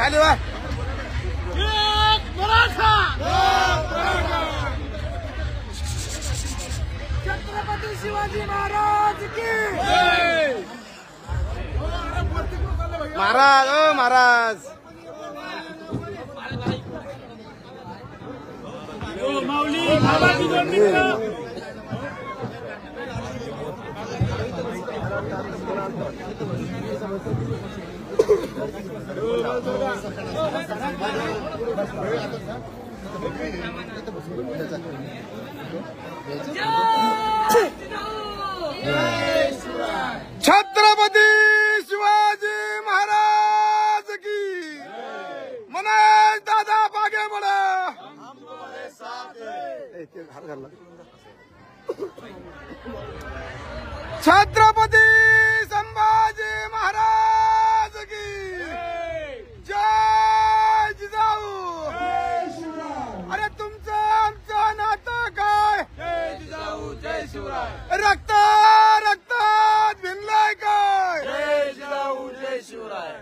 खाली वा छत्रपती शिवाजी महाराज की महाराज ओ महाराज माऊली बाबाजी दोन मिनिटं छत्रपती शिवाजी महाराज की मनोज दादा बागे बडा छत्रपती संभाजी महाराज की जय जिजाऊ। अरे तुमचं आमचं नातं काय जय जिजाऊ जय शिवराय रक्त रक्तात भिनलंय काय जय जिजाऊ जय शिवराय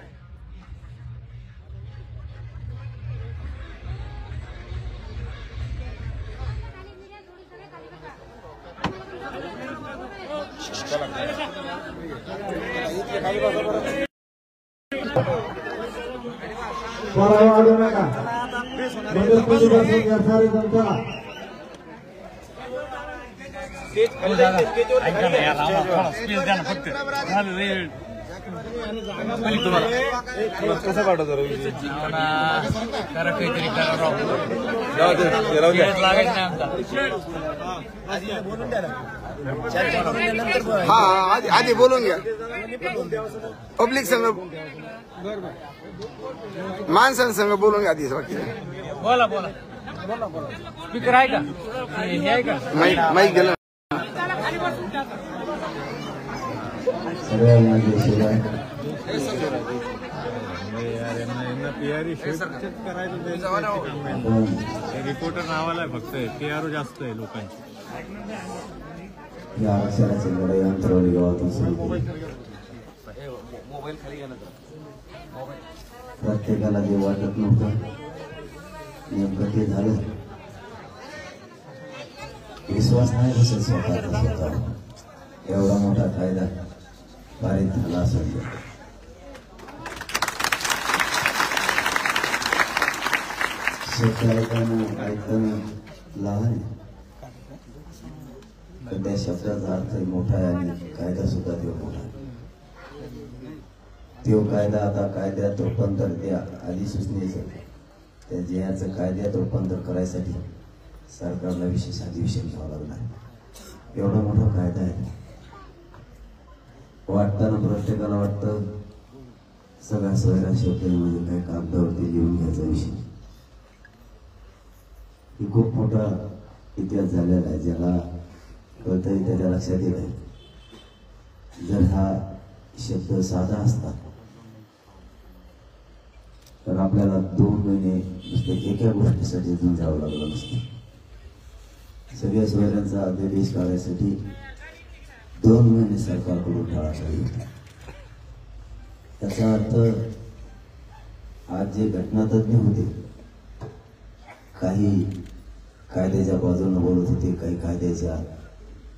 वाढू नका कसं पाठवतो हा आधी बोलून घ्या पब्लिक संघ माणसांसंग बोलून घ्या आधी बोला बोला स्पीकर आहे का हे आहे का माईक गेलं रिपोर्टर नावाला फक्त PRO जास्त आहे लोकांची या अक्षराची लढाई अंतरावली गावातून सुरू केली प्रत्येकाला जे वाटत नव्हतं नेमकं ते झालं विश्वास नाही बसेल स्वतःचा स्वतः एवढा मोठा कायदा पारित झाला असेल ऐकताना लहान पण त्या शब्दाचा अर्थ मोठा आहे आणि कायदा सुद्धा तो मोठा आहे तो कायदा आता कायद्यात रूपांतर त्या अधिसूचनेचं त्या जियाचं कायद्यात रूपांतर करायसाठी सरकारला विशेष अधिवेशन घ्यावं लागलं आहे एवढा मोठा कायदा आहे वाटताना प्रत्येकाला वाटतं सगळा सोयरा शब्द म्हणजे काही कागदावरती लिहून घ्यायचा विषय ही खूप मोठा इतिहास झालेला आहे ज्याला कळतंय त्याच्या लक्षात येत आहे जर हा शब्द साधा असता तर आपल्याला 2 महिने नुसते एका गोष्टीसाठी झुंजावं लागलं नसतं सगळ्या सोयऱ्यांचा अध्यादेश काढायसाठी 2 महिने सरकारकडून टाळाटाळी होती त्याचा अर्थ आज जे घटनातज्ञ होते काही कायद्याच्या बाजूने बोलत होते काही कायद्याच्या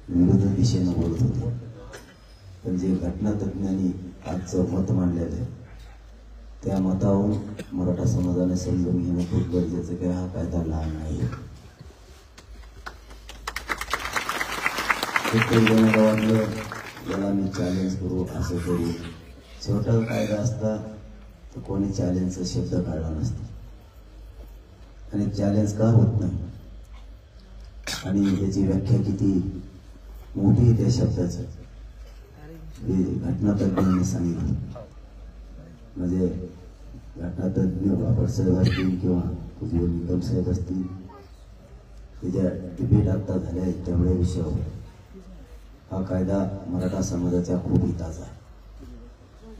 विरुद्ध दिशेने बोलत होते पण जे घटनातज्ञांनी आजचं मत मांडलेलं आहे त्या मतावरून मराठा समाजाने समजून घेणं खूप गरजेचं की हा कायदा लहान नाही वाटलं याला मी चॅलेंज करू असं करू छोटा कायदा असता तर कोणी चॅलेंजचा शब्द काढला नसता आणि चॅलेंज का होत नाही आणि त्याची व्याख्या किती मोठी त्या शब्दाचं हे घटनातज्ञांनी सांगितलं म्हणजे घटनातज्ञ बापटसाहेब असतील किंवा उज्ज्वल निकम साहेब असतील त्याच्या डिबेट आता झाल्या आहेत त्यामुळे विषयावर हा कायदा मराठा समाजाच्या खूप हिताचा आहे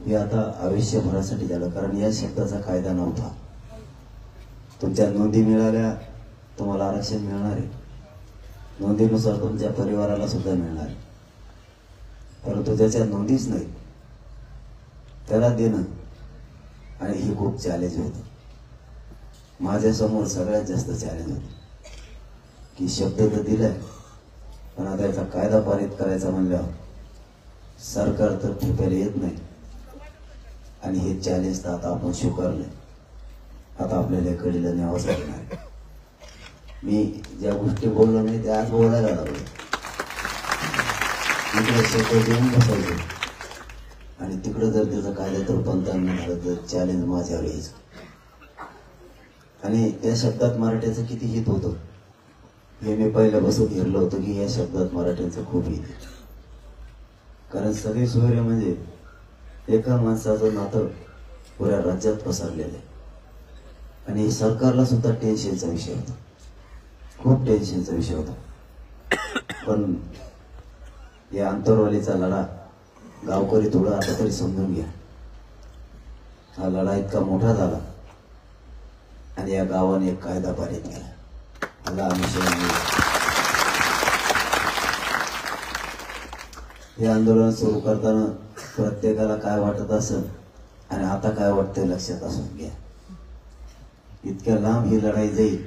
हे आता आयुष्यभरासाठी झालं कारण या शब्दाचा कायदा नव्हता तुमच्या नोंदी मिळाल्या तुम्हाला आरक्षण मिळणार आहे नोंदीनुसार तुमच्या परिवाराला सुद्धा मिळणार आहे परंतु त्याच्या नोंदीच नाही त्याला देणं आणि हे खूप चॅलेंज होतं. माझ्यासमोर सगळ्यात जास्त चॅलेंज होतं की शब्द तर दिलाय, पण आता याचा कायदा पारित करायचा म्हणल्यावर सरकार तर ठेपायला येत नाही. आणि हे चॅलेंज तर आता आपण स्वीकारलंय. आता आपल्याला कडेला न्यावंच लागणार. मी ज्या गोष्टी बोललो नाही त्या आज बोलायला लागलो. इकडे शब्द देऊन बसायचं आणि तिकडं जर त्याचा कायद्यात रूपांतर झालं तर चॅलेंज माझ्यावर यायचं. आणि त्या शब्दात मराठ्याचं किती हित होतं हे मी पहिल्यापासून घेरलं होतं की या शब्दात मराठ्यांचं खूप हित आहे. कारण सगळे सोयरे म्हणजे एका माणसाचं नातं पुऱ्या राज्यात पसरलेलं आहे. आणि सरकारला सुद्धा टेन्शनचा विषय होता, खूप टेन्शनचा विषय होता. पण या आंतरवालीचा लढा गावकरी थोडा आता तरी समजून घ्या. हा लढा इतका मोठा झाला आणि या गावाने एक कायदा पारित केला. मला हे आंदोलन सुरू करताना प्रत्येकाला काय वाटत असेल आणि आता काय वाटतंय लक्षात असून घ्या. इतक्या लांब ही लढाई जाईल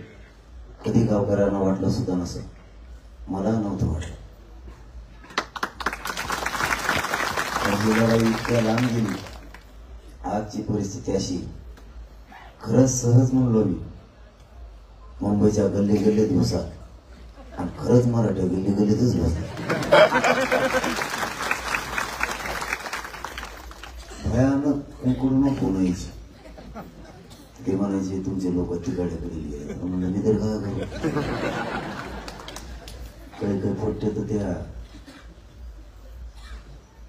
कधी गावकऱ्यांना वाटलं सुद्धा नसेल. मला नव्हतं वाटलं. ही लढाई इतक्या लांब गेली. आजची परिस्थिती अशी, खरंच सहज म्हणलो मी मुंबईच्या गल्ली गल्लीत बसा आणि खरंच मराठ्या गल्ली गल्लीतच बसा. भयानक कुंकुडून फोन यायची. ते म्हणायचे तुमचे लोक तिकडे गेले. म्हणलं मी तर काय करू. काही काही पोट्टे तर त्या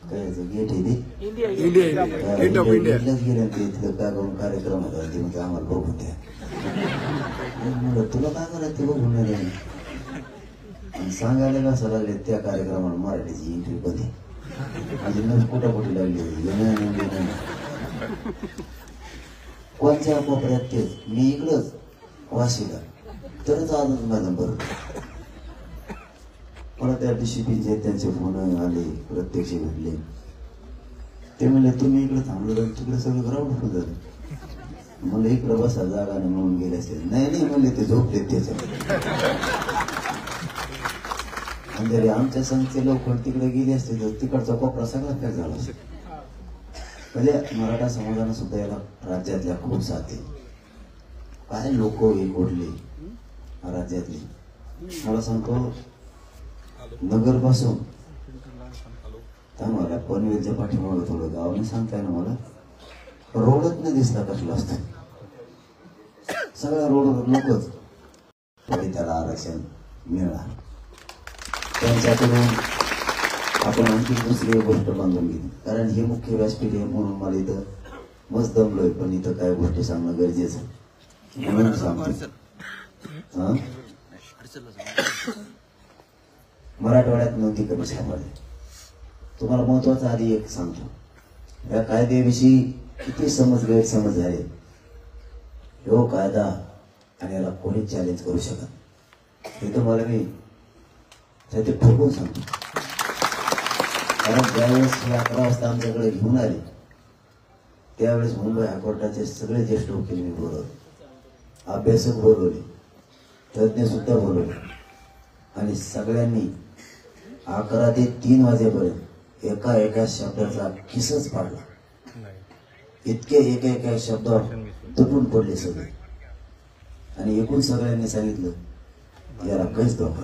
काय गेट आहे ते इंडियाच गेले ते तिथं काय करून कार्यक्रम होता ते म्हणजे आम्हाला बघून द्या. म्हणलं तुला काय करायचं ते बघून नाही. आणि सांगायला कसं लागले त्या कार्यक्रमाला मराठीची एंट्री कधी म्हणजे न कुठं कुठे लागली. कोणत्या कोपऱ्यात तेच मी इकडंच वाशीला तरच आजच माझं बरोबर. मला त्या डिसिप्लिनचे त्यांचे फोन आले, प्रत्यक्ष भेटले. ते म्हणले तुम्ही इकडे थांबलो तिकडे सगळं ग्राउंड फुल झालं. म्हणलं इकडं बसा जागा नाही म्हणून गेले असेल. नाही म्हणले ते झोपले त्याच्यामध्ये. आणि जरी आमच्या संघचे लोक तिकडे गेले असते तर तिकडचा कोपरा सगळा पॅक झाला असेल. म्हणजे मराठा समाजानं सुद्धा याला राज्यातल्या खूप साथ आहे. काय लोक एक ओढले राज्यातली. मला सांगतो नगर पासून मला पनवेलच्या पाठीमागे थोडं गावाने सांगताय ना मला रोडच नाही दिसला कसला असतो. सगळ्या रोडवर लोकच तरी त्याला आरक्षण मिळणार. त्यांच्याकडून आपण आणखी दुसरी गोष्ट बांधून घेतली. कारण हे मुख्य व्यासपीठ आहे म्हणून मला इथं मस्त दमलोय. पण इथं काय गोष्टी सांगणं गरजेचं म्हणून सांगतो. मराठवाड्यात नोंदी कमी सापडले. तुम्हाला महत्वाचा आधी एक सांगतो. या कायद्याविषयी किती गैरसमज झाले. हो कायदा आणि याला कोणीच चॅलेंज करू शकत हे तुम्हाला मी ते ठोकून सांगतो. कारण ज्यावेळेस 11 वाजता आमच्याकडे घेऊन आले त्यावेळेस मुंबई हायकोर्टाचे सगळे ज्येष्ठ वकील मी बोलवले, अभ्यासक बोलवले, तज्ज्ञ सुद्धा बोलवले. आणि सगळ्यांनी 11 ते 3 वाजेपर्यंत एका शब्दाचा किसच पाडला. इतके एका शब्दावर तुटून पडले सगळे. आणि एकूण सगळ्यांनी सांगितलं याला काहीच धोका.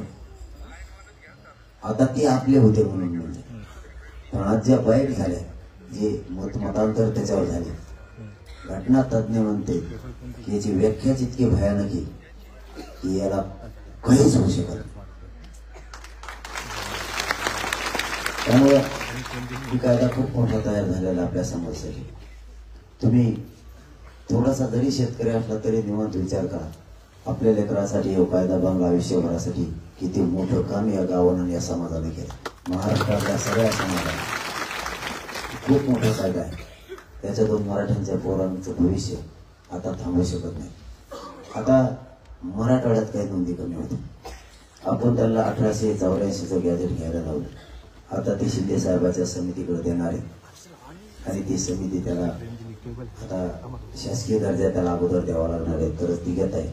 आता ते आपले होते म्हणून म्हणजे. पण आज ज्या बाईट झाल्या जे मतांतर त्याच्यावर झाले, घटना तज्ज्ञ म्हणते की याची व्याख्याच इतकी भयानक आहे की याला काहीच होऊ शकत. त्यामुळे ही कायदा खूप मोठा तयार झालेला आपल्या समोरसाठी. तुम्ही थोडासा जरी शेतकरी असला तरी निवांत विचार करा. आपल्या लेकरासाठी हा कायदा बांगला आयुष्यभरासाठी किती मोठं काम या गावानं या समाजाने केलं. महाराष्ट्रातल्या सगळ्या समाजाने खूप मोठा कायदा आहे. त्याच्यातून मराठ्यांच्या पोरांचं भविष्य आता थांबू शकत नाही. आता मराठवाड्यात काही नोंदी कमी होती. आपण त्यांना 1884चं गॅजेट घ्यायला लावलं. आता ते शिंदे साहेबाच्या समितीकडे देणार आहे आणि ती समिती त्याला आता शासकीय दर्जा त्याला अगोदर द्यावा लागणार आहे, तरच ती घेत आहे.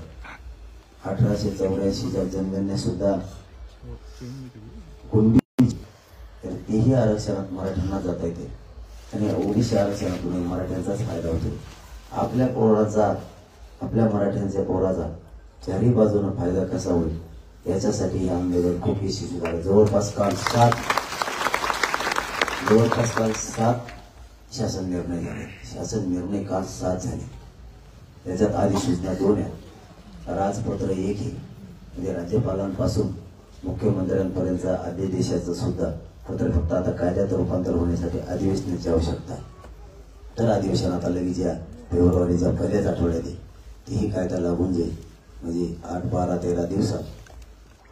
1884च्या जनगणनेत सुद्धा कुणबी तर तेही आरक्षणात मराठ्यांना जाता येते आणि ओबीसी आरक्षणातून मराठ्यांचाच फायदा होतो. आपल्या पोराचा, आपल्या मराठ्यांच्या पोराचा चारही बाजूने फायदा कसा होईल याच्यासाठी हे आंदोलन खूप यशस्वी झालं. जवळपास काल 7 शासन निर्णय झाले. शासन निर्णय काल 7 झाले. त्याच्यात अधिसूचना 2 आहे, राजपत्र 1 आहे. म्हणजे राज्यपालांपासून मुख्यमंत्र्यांपर्यंतचा आदेशाचं सुद्धा पत्र फक्त आता कायद्यात रूपांतर होण्यासाठी अधिवेशनाची आवश्यकता आहे. तर अधिवेशन आता लगेच या फेब्रुवारीच्या पहिल्याच आठवड्यात आहे. तेही कायदा लागून जाईल. म्हणजे 8, 12, 13 दिवसात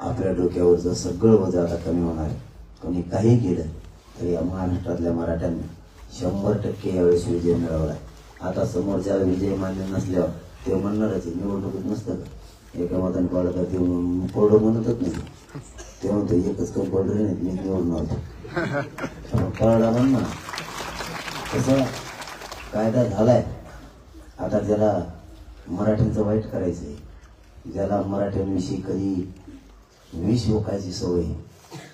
आपल्या डोक्यावरचं सगळं वजन आता कमी होणार आहे. कोणी काही केलं तरी या महाराष्ट्रातल्या मराठ्यांना 100% यावेळेस विजय मिळवला आहे. आता समोरच्या विजय मान्य नसल्यावर ते म्हणणारच निवडणुकीत नसतं का एका मताने पाडलं तर ते कोरडं म्हणतच नाही. ते म्हणतो एकच काही पडलं नाही, मी निवडून आलो कळला म्हणणं. तसा कायदा झालाय. आता ज्याला मराठ्यांचं वाईट करायचंय, ज्याला मराठ्यांविषयी कधी विष ओकायची सवय,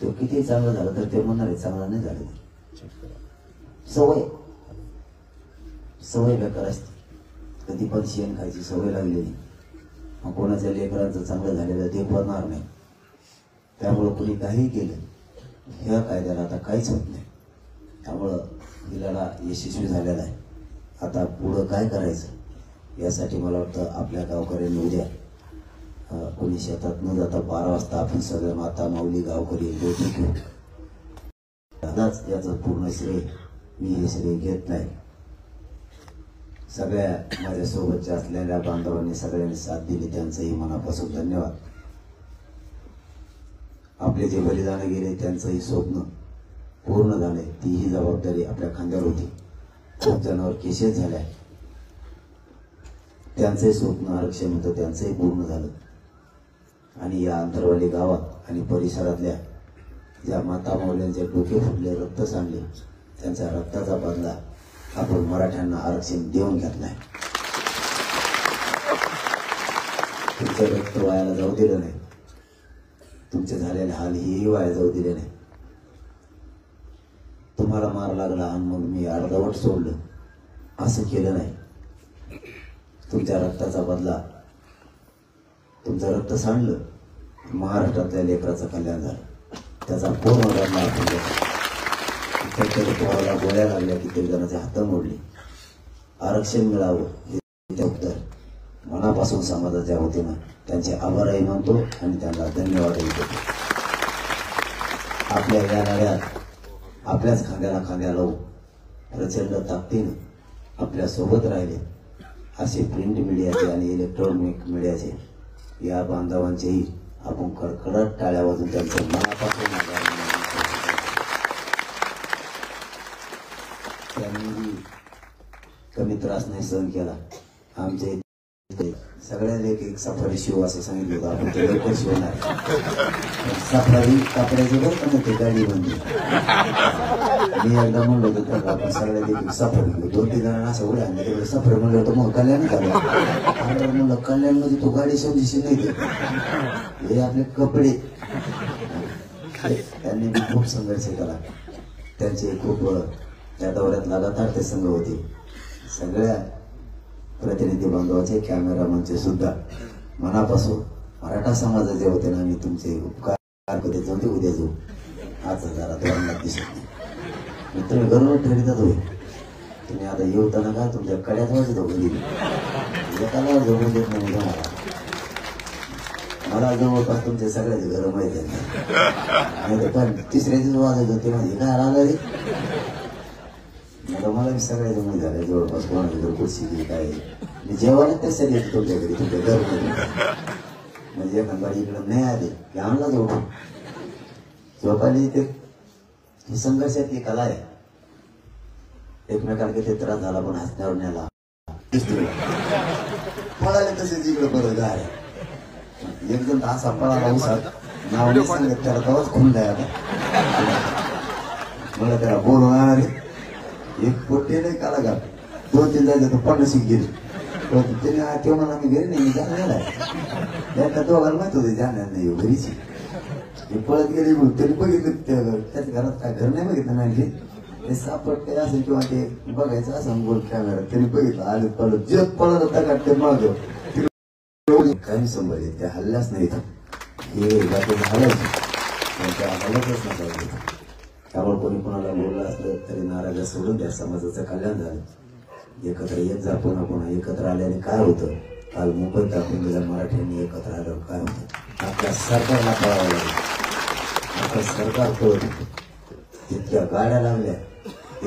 तो किती चांगलं झालं तर ते म्हणणार आहे चांगलं नाही झालं. सवय बेकार असते. कधी पण शेण खायची सवय लागलेली, मग कोणाच्या लेकरांचं चांगलं झालेलं ते पडणार नाही. त्यामुळं कुणी काही केलं ह्या कायद्याला आता काहीच होत नाही. त्यामुळं हिला यशस्वी झालेला आहे. आता पुढं काय करायचं यासाठी मला वाटतं आपल्या गावकऱ्यांनी उद्या कोणी शेतात न जाता 12 वाजता आपण सगळे माता माऊली गावकरी भेटी घेऊ. दादाच याचं पूर्ण श्रेय, मी हे श्रेय घेत नाही. सगळ्या माझ्या सोबतच्या असलेल्या बांधवांनी सगळ्यांनी साथ दिली, त्यांचंही मनापासून धन्यवाद. आपले जे बलिदान गेले त्यांचंही स्वप्न पूर्ण झाले, तीही जबाबदारी आपल्या खांद्यावर होती. खूप जणांवर केसेस झाल्या, त्यांचंही स्वप्न आरक्षण होतं, त्यांचंही पूर्ण झालं. आणि या अंतरवाली गावात आणि परिसरातल्या ज्या माता माऊल्यांचे डोके फुटले, रक्त सांडले, त्यांच्या रक्ताचा बदला आपण मराठ्यांना आरक्षण देऊन घेतलाय. तुमचं रक्त वायाला जाऊ दिलं नाही, तुमचे झालेले हाल हेही वाया जाऊ दिले नाही. तुम्हाला मार लागला आणि मग मी अर्धवट सोडलं असं केलं नाही. तुमच्या रक्ताचा बदला, तुमचं रक्त सांडलं, महाराष्ट्रातल्या लेकराचं कल्याण झालं, त्याचा पूर्ण बदला आपण घेतला. पोराला गोळ्या लागल्या, कित्येक जणांचे हात मोडले. आरक्षण मिळावं हे उत्तर मनापासून समाजाच्या वतीनं त्यांचे आभारही मानतो आणि त्यांना धन्यवादही देतो. आपल्या या लढ्यात आपल्याच खांद्याला खांद्या लावून प्रचंड ताकदीनं आपल्या सोबत राहिले असे प्रिंट मीडियाचे आणि इलेक्ट्रॉनिक मीडियाचे या बांधवांचेही आपण कडकडत टाळ्या वाजून त्यांचं मनापासून आभार मानतो. त्यांनी कमी त्रास नाही सहन केला. आमचे सगळ्या एक सफारी शिव असं सांगितलं होतं, आपण ते लवकर शिवणार. सफारी कापड्याचे बरं का ते गाडी बनली. मी एकदा म्हणलं होतं तर आपण सगळ्या सफर घेऊ. 2-3 जणांना असं उड्या आणलं तेवढं सफर म्हणलं होतं, मग कल्याण झालं. म्हणलं कल्याण मध्ये तो गाडी समजीशी नाही ते हे आपले कपडे. त्यांनी खूप संघर्ष केला. त्यांचे खूप त्या दौऱ्यात लगातार ते संघ होते. सगळ्या प्रतिनिधी बांधवाचे, कॅमेरामनचे सुद्धा मनापासून मराठा समाजाचे होते ना, मी तुमचे उपकार कधी जाऊ दे, उद्या जाऊ. आज जरा दोन दिसत नाही. मित्र गरव ठरतात होय. तुम्ही आता येऊताना का तुमच्या कड्यात वाजत हो घरी एकाला जवळ देत नाही. मला जवळपास तुमचे सगळ्याचे घर माहिती आहे. पण तिसऱ्या दिवस वाजत होते म्हणजे काय आला रे. मला मी सगळ्या जमा झाल्या जवळपास. कोणाच्या घर कुर्सी काय जेवण त्यासाठी येते तुमच्या घरी, तुमच्या घरमध्ये. म्हणजे एखादा इकडं नाही आले की आणला जोडून झोपायला ते संघर्षातली कला आहे. एकमेकाला किती त्रास झाला पण हसण्यावर न्याला पळाले तसेच इकडं बरं गाय. एकदम असा पळाला उसात नाव सांगत त्याला तेव्हाच खून द्या. आता मला त्याला बोलवणार एक पोटे नाही काला का 2-3 जायचं तर 50 गेले त्याने तेव्हा म्हणा मी घरी नाही मी जाणार त्या दोघांना माहित होते जाणार नाही घरीची हे पळत गेले तरी बघितलं त्याच्या घरात काय घर नाही बघितलं नाही ते सापट काय असेल किंवा ते बघायचं असं बोल कॅमेरा त्यांनी बघितलं आले पळत जग पळत होता का ते माग काही संभाळले त्या हल्ल्याच नाही हे हलायचं त्या हल्ल्यातच नसायचं त्यामुळे कोणी कोणाला बोललं असलं तरी नाराज सोडून द्या समाजाचं कल्याण झालं एकत्र येत जा पुन्हा पुन्हा एकत्र आल्याने काय होतं काल मुंबईत दाखवून गेल्या मराठ्यांनी एकत्र आल्यावर काय होतं आपल्या सरकारला पळावं लागलं आपलं सरकार पळत होतं इतक्या गाड्या लागल्या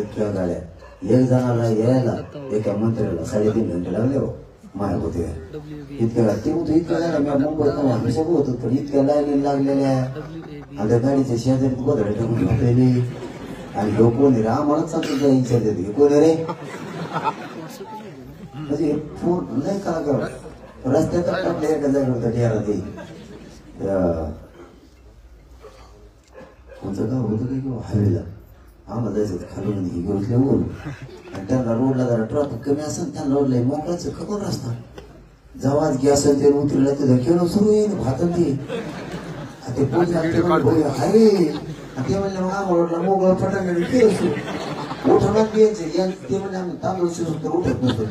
इतक्या गाड्या एक जणाला यायला एका मंत्र्याला 3.5 घंटे लागले हो माया होते इतक्या ते होतं इतक्या गाड्या मुंबईत सगळं होतं पण इतक्या लाईनी लागलेल्या आणि त्या गाडीच्या शेजारी गोधड्या टाकून झोपलेली आणि लोक कोणी रे आम्हालाच सांगतो विचार देते कोणी रे म्हणजे फोन नाही कलाकार रस्त्यात आपल्या एका जागा होता ढेरा ते कोणतं गाव होतं काय किंवा हवेला आम्हाला जायचं खालून ही गोष्टी बोल आणि त्यांना रोडला जरा ट्रॅफिक कमी असेल त्यांना रोडला मोकळाच खबर रस्ता जेव्हा गॅस ते उतरला ते खेळून सुरू येईल भातन ते अरे ते म्हणले मग आम्हाला मोकळं फटाकडे खेळ उठवण्यात यायचे ते म्हणजे आम्ही तांदूळ शिजवतो उठत नसतो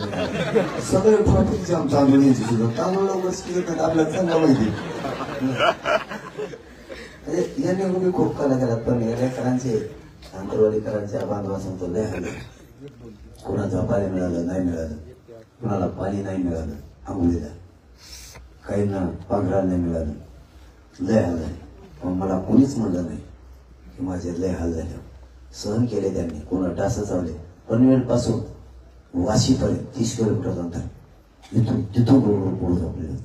सगळे ट्रॅफिक जाम तांदूळ यायचे सुद्धा तांदूळ लवकर आपल्याला चांगला माहिती यांनी मी खूप कला केला पण या लेकरांचे आंतरवाडीकरांच्या बांधवासून लय हल्ले कोणाचं पाणी मिळालं नाही मिळालं कुणाला पाणी नाही मिळालं आंघोळीला काहींना पांघरा नाही मिळालं लय हाल झाले पण मला कोणीच म्हणलं नाही की माझे लय हाल झाले सहन केले त्यांनी कोणा डास चावले पनवेल पासून वाशीपर्यंत 30 किलोमीटर अंतर इथून तिथून रोडवर पुढे झोपलेलं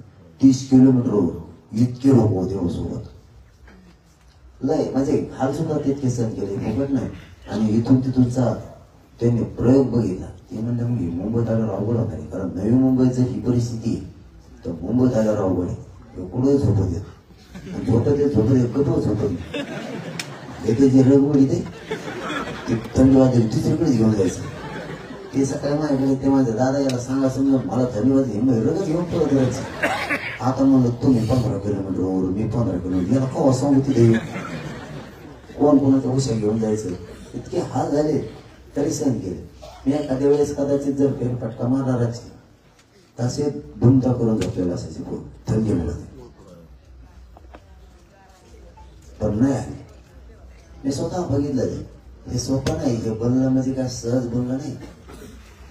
30 किलोमीटरवर इतके लोक होते सोबत लय म्हणजे हाल सुद्धा तितके सहन केले फुकट नाही आणि इथून तिथूनचा त्यांनी प्रयोग बघितला ते म्हणलं मी मुंबईत आल्यावर अवघड होणार आहे कारण नवी मुंबईची ही परिस्थिती आहे तर मुंबईत आल्यावर अवघड आहे कुठे झोपत येत झोपत येत कटोच झोपत येते जे रंगवडी ते थंडी वाजली दुसरीकडेच घेऊन जायचं ते सकाळी माझ्याकडे ते माझ्या दादा याला सांगा समजा मला थंडी वाजली रगत घेऊन पळत जायचं आता म्हणलं तुम्ही 15 किलोमीटरवर मी 15 किलोमीटर याला कवा सांगू तिथे कोण कोणाच्या उशा घेऊन जायचं इतके हाल झाले तरी सहन केले मी एखाद्या वेळेस कदाचित जर फेरफटका मारणाराची तसे धुमता करून झोपलेला असायचे कोण थंडी मिळत पण नाही आले मी स्वतः बघितलं हे सोपं नाही हे बोलणं म्हणजे काय सहज बोलणं नाही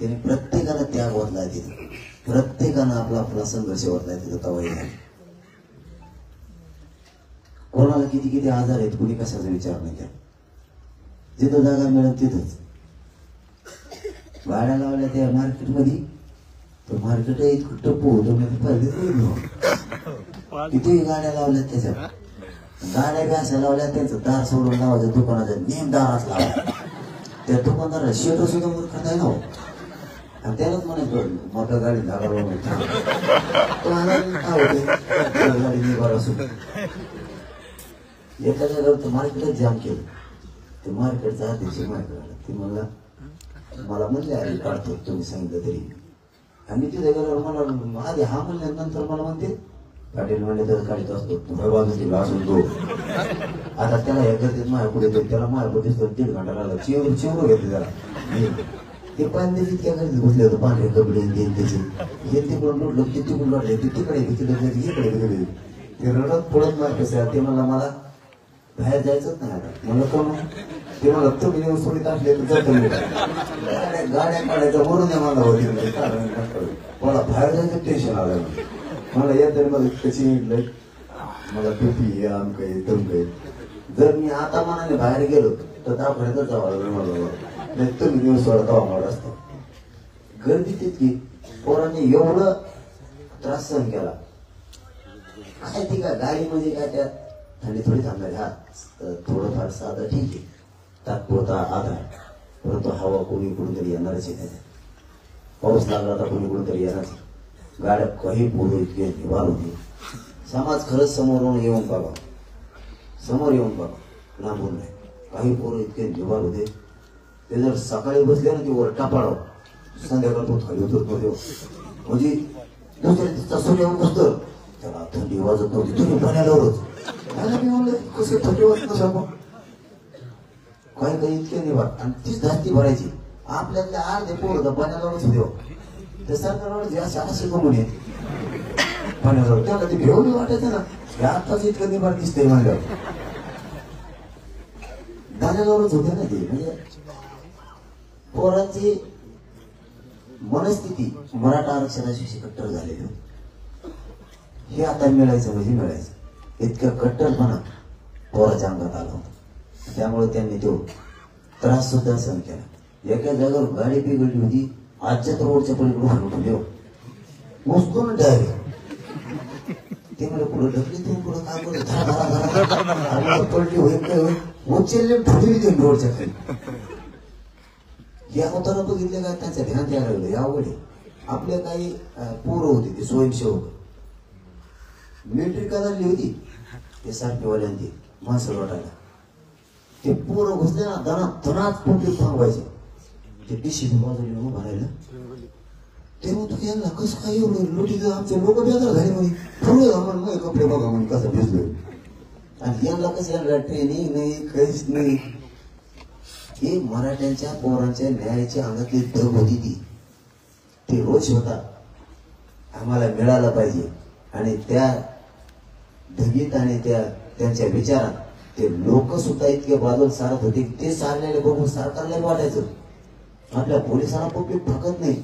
त्याने प्रत्येकाला त्याग वरला तिथे प्रत्येकानं आपला आपला संघर्ष वरला तिथं तवाई झाली कोणाला किती किती आजार आहेत कुणी कशाचा विचार नाही केला जिथं जागा मिळत तिथंच गाड्या लावल्या त्या मार्केटमध्ये तर मार्केट इतकं टप्पू होतो मी पहिले किती गाड्या लावल्या त्याच्यात गाड्या घ्यायला लावल्या त्यांचं दार सोडून लावायचं दुकानाचं नेम दारात लावा त्या दुकानदाराला शेटर सुद्धा मूर्खत आहे ना आणि त्यालाच म्हणायचं मोठ्या गाडी लागावं गाडी निभार असून एका जागेवर तर मार्केटच जाम केलं ते मार्केटचा अध्यक्ष मार्केट ते मला म्हणले अरे काढतो तुम्ही सांगितलं तरी आणि तिथे गेल्यावर मला आधी हा म्हणल्यानंतर मला म्हणते पाटील म्हणले तर काढत असतो बाजूला असून तो आता त्याला हे करते माझ्या पुढे त्याला माझ्या पुढे 1.5 घंटा लागला चिवरू घेतले त्याला ते पाणी तितक्या करते घुसले होते पांढरे कपडे त्याचे हे तिकडून लुटलं ते तिकडून लढले ते तिकडे इकडे ते रडत पडत नाही कसं ते मला बाहेर जायचंच नाही आता मला कोण ते मला तुम्ही येऊन सोडीत असले तर जातो गाड्या काढायच्या वरून मला होती मला बाहेर जायचं टेन्शन आलं मला येत मला कशी मला टोपी हे आम काही तम काही जर मी आता मनाने बाहेर गेलो तर त्यापर्यंत जावं मला तुम्ही दिवस सोडा मला असतो गर्दी तितकी पोरांनी एवढं त्रास सहन केला काय ती का गाडी म्हणजे काय त्यात थंडी थोडी थांबली हा थोडंफार साधं ठीक आहे तात्पुरता आधार परंतु हवा कोणी कुठून येणारच आहे त्याच्यात पाऊस लागला तर कोणी कुठून तरी येणारच गाड्या काही पोरं इतके निवार होते समाज खरंच समोरून येऊन बघा समोर येऊन बघा लांबून नाही काही पोरं इतके निवार होते ते जर सकाळी बसले ना ते वर टापाडाव संध्याकाळ तो खाली उतरतो देव म्हणजे दुसऱ्या दिवसा सूर्य बसतो त्याला थंडी वाजत नव्हती तुम्ही पाण्यालावरच मी म्हणलं कसे थंडी वाजत नसा मग काही काही इतके नाही वाट आणि तीच धास्ती भरायची आपल्यातल्या अर्धे पोरं पाण्यालावरच देव ते सरकारवर असे कमून येत पाण्यावर त्याला ते घेऊन वाटायचं ना आताच इतकं निभार दिसतंय म्हणल्यावर पाण्यालावरच होते ना ते म्हणजे पोरांची मनस्थिती मराठा आरक्षणाशी कट्टर झालेली होती हे आता मिळायचं म्हणजे मिळायचं इतकं कट्टरपणा पोराच्या अंगात आला होता त्यामुळे त्यांनी तो त्रास सुद्धा सहन केला एका जागेवर गाडी बिघडली होती आजच्या रोडच्या पलीकडून उठवली मोजतो डायरेक्ट ते मला पुढे ढकली तुम्ही पुढे काय करत पलटी होईल काय होईल उचलले ठेवली ते रोडच्या खाली या होताना बघितले का त्यांच्या ध्यानात यायला लागलं या अवघड आपले काही पोरं होते ते स्वयंसेवक मिलिटरी काढली होती ते सारखेवाल्यांची माणसं लोटायला ते पोरं घुसले ना धनात पब्लिक थांबवायचे ते डिशी बाजूला भरायला ते म्हणतो यांना कसं काय एवढं लोटी आमचे लोक बेजार झाले म्हणे फुले मग कपडे बघा म्हणे कसं भिजलोय आणि यांना कसं यांना ट्रेनिंग नाही काहीच नाही हे मराठ्यांच्या पोरांच्या न्यायाच्या अंगातली दग होती ती रोज होता आम्हाला मिळालं पाहिजे आणि त्या धगीत आणि त्यांच्या विचारात ते लोक सुद्धा इतके बाजूला सारत होते ते सारलेले बघून सरकारला वाटायचं आपल्या पोलिसांना पब्लिक भागत नाही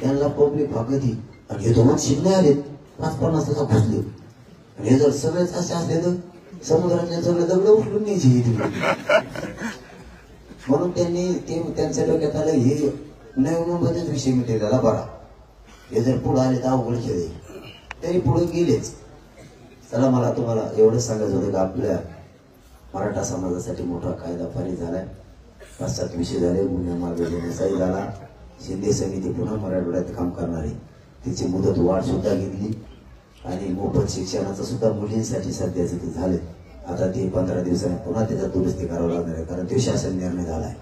त्यांना पब्लिक भागती आणि हे दोन शिकणे आले 5-50 तासा घुसले आणि हे जर सगळेच असे असले तर समुद्रातले सगळे दगड उचलून न्यायचे म्हणून त्यांनी ते त्यांच्या डोक्यात आलं हे नवीन विषय मिळते त्याला बरा हे जर पुढे आले तर अवघड खेळ तरी पुढे गेलेच चला मला तुम्हाला एवढंच सांगायचं होतं की आपल्या मराठा समाजासाठी मोठा कायदा पारित झालाय 5-7 विषय झाले गुन्हे मागे घेण्याचाही झाला शिंदे समिती पुन्हा मराठवाड्यात काम करणारी तिची मुदत वाढ सुद्धा घेतली आणि मोफत शिक्षणाचं सुद्धा मुलींसाठी सध्याचं ते झालं आता ते 15 दिवसांनी पुन्हा त्याच्यात दुरुस्ती करावं लागणार आहे कारण तो शासन निर्णय झालाय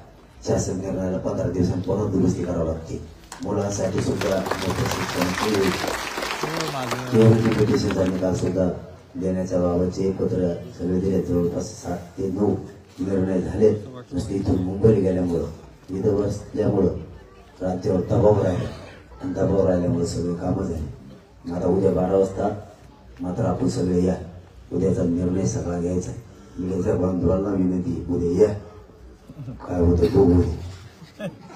शासन निर्णयाला 15 दिवसांनी पुन्हा दुरुस्ती करावं लागते मुलांसाठी सुद्धा मोफत शिक्षण पिटिशनचा निकाल सुद्धा देण्याच्या बाबतचे पत्र सगळे दिले जवळपास 7 ते 9 निर्णय झालेत नुसते इथून मुंबईला गेल्यामुळं इथं बसल्यामुळं राज्यावर दबाव राहिला आणि दबाव राहिल्यामुळे सगळे कामं झाले आता उद्या 12 वाजता मात्र आपण सगळे या उद्याचा निर्णय सगळा घ्यायचा मिळायच्या बांधवांना विनंती उद्या या काय होतं बघू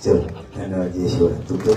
चल धन्यवाद जय शिवराय तुमचं